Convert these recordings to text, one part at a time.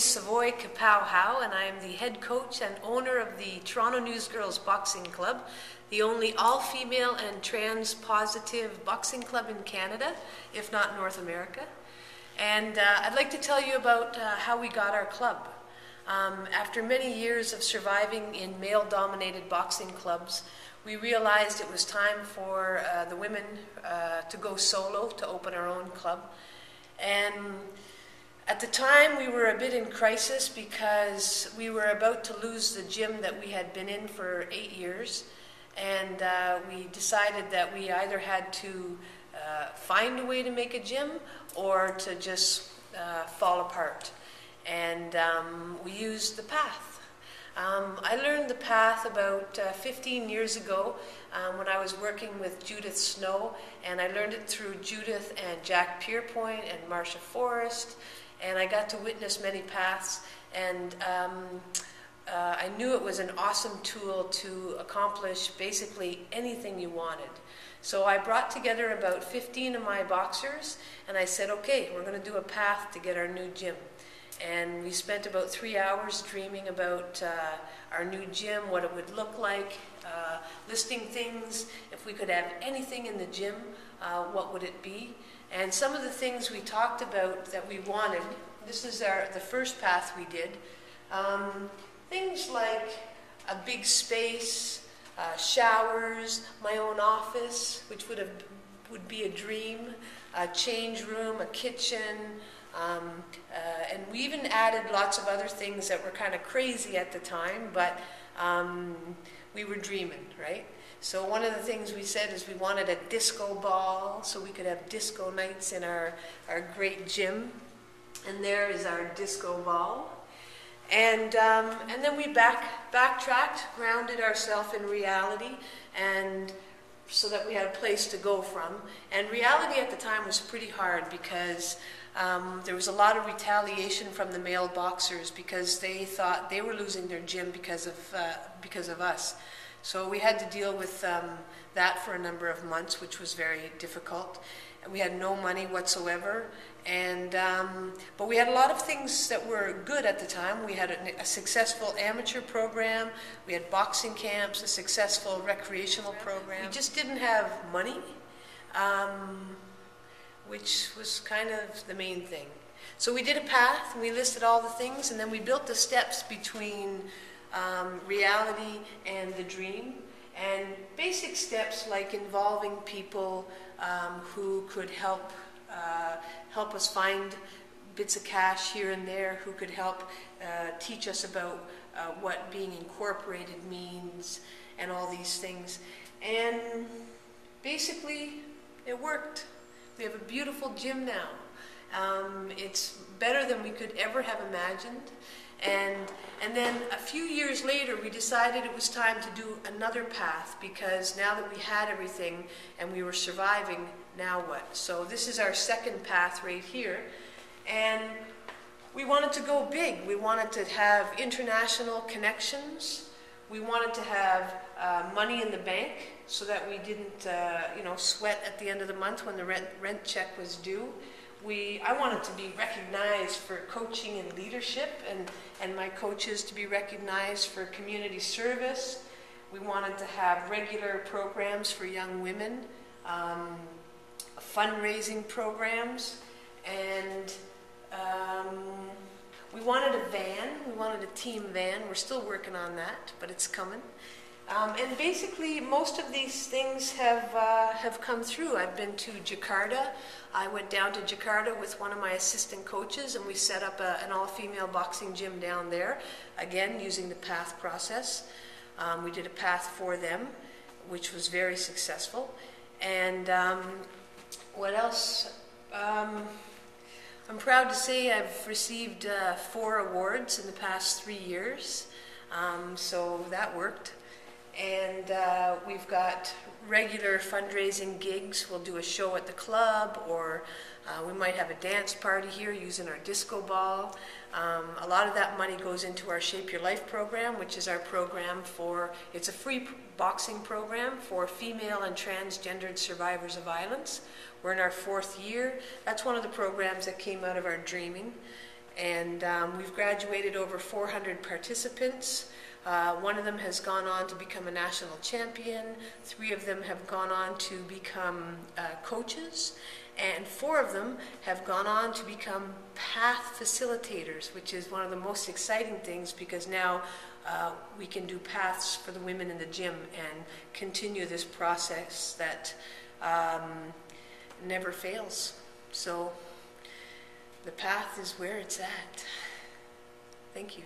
Savoy Kapow Howe, and I am the head coach and owner of the Toronto NewsGirls Boxing Club, the only all-female and trans-positive boxing club in Canada, if not North America. And I'd like to tell you about how we got our club. After many years of surviving in male-dominated boxing clubs, we realized it was time for the women to go solo, to open our own club. And at the time, we were a bit in crisis because we were about to lose the gym that we had been in for 8 years. And we decided that we either had to find a way to make a gym or to just fall apart. And we used the path. I learned the path about 15 years ago when I was working with Judith Snow, and I learned it through Judith and Jack Pierpoint and Marsha Forrest, and I got to witness many paths, and I knew it was an awesome tool to accomplish basically anything you wanted. So I brought together about 15 of my boxers, and I said, okay, we're going to do a path to get our new gym. And we spent about 3 hours dreaming about our new gym, what it would look like, listing things. If we could have anything in the gym, what would it be? And some of the things we talked about that we wanted, this is the first path we did. Things like a big space, showers, my own office, which would be a dream, a change room, a kitchen, and we even added lots of other things that were kind of crazy at the time, but we were dreaming, right? So one of the things we said is we wanted a disco ball, so we could have disco nights in our great gym. And there is our disco ball. And then we backtracked, grounded ourselves in reality, and so that we had a place to go from. And reality at the time was pretty hard because there was a lot of retaliation from the male boxers because they thought they were losing their gym because of us. So we had to deal with that for a number of months, which was very difficult. And we had no money whatsoever. And but we had a lot of things that were good at the time. We had a successful amateur program. We had boxing camps, a successful recreational program. We just didn't have money, which was kind of the main thing. So we did a path, and we listed all the things, and then we built the steps between reality and the dream, and basic steps like involving people who could help us find bits of cash here and there, who could help teach us about what being incorporated means and all these things. And basically, it worked. We have a beautiful gym now. It's better than we could ever have imagined. And then a few years later, we decided it was time to do another path because now that we had everything and we were surviving, now what? So this is our second path right here. And we wanted to go big. We wanted to have international connections. We wanted to have money in the bank so that we didn't sweat at the end of the month when the rent check was due. I wanted to be recognized for coaching and leadership, and my coaches to be recognized for community service. We wanted to have regular programs for young women, fundraising programs, and we wanted a van. We wanted a team van. We're still working on that, but it's coming. And basically, most of these things have come through. I've been to Jakarta. I went down to Jakarta with one of my assistant coaches, and we set up an all-female boxing gym down there, again, using the path process. We did a path for them, which was very successful. And what else? I'm proud to say I've received 4 awards in the past 3 years, so that worked. And we've got regular fundraising gigs. We'll do a show at the club, or we might have a dance party here using our disco ball. A lot of that money goes into our Shape Your Life program, which is our program it's a free boxing program for female and transgendered survivors of violence. We're in our 4th year. That's one of the programs that came out of our dreaming. And we've graduated over 400 participants. One of them has gone on to become a national champion. 3 of them have gone on to become coaches. And 4 of them have gone on to become path facilitators, which is one of the most exciting things, because now we can do paths for the women in the gym and continue this process that never fails. So the path is where it's at. Thank you.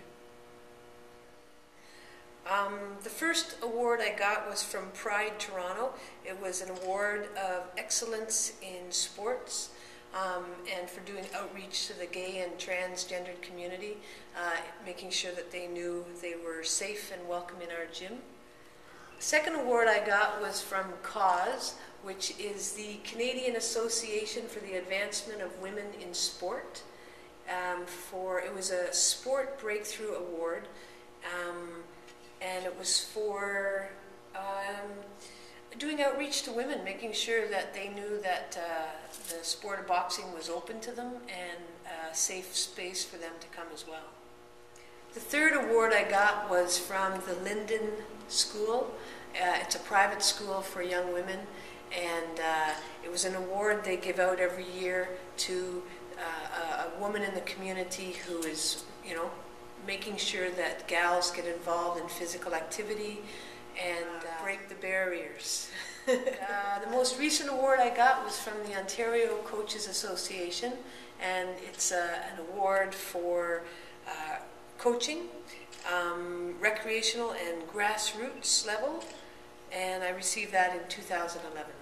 The first award I got was from Pride Toronto. It was an award of excellence in sports and for doing outreach to the gay and transgendered community, making sure that they knew they were safe and welcome in our gym. The second award I got was from CAUSE, which is the Canadian Association for the Advancement of Women in Sport. It was a Sport Breakthrough Award. And it was for doing outreach to women, making sure that they knew that the sport of boxing was open to them and a safe space for them to come as well. The third award I got was from the Linden School. It's a private school for young women, and it was an award they give out every year to a woman in the community who is, making sure that gals get involved in physical activity and break the barriers. The most recent award I got was from the Ontario Coaches Association, and it's an award for coaching, recreational and grassroots level, and I received that in 2011.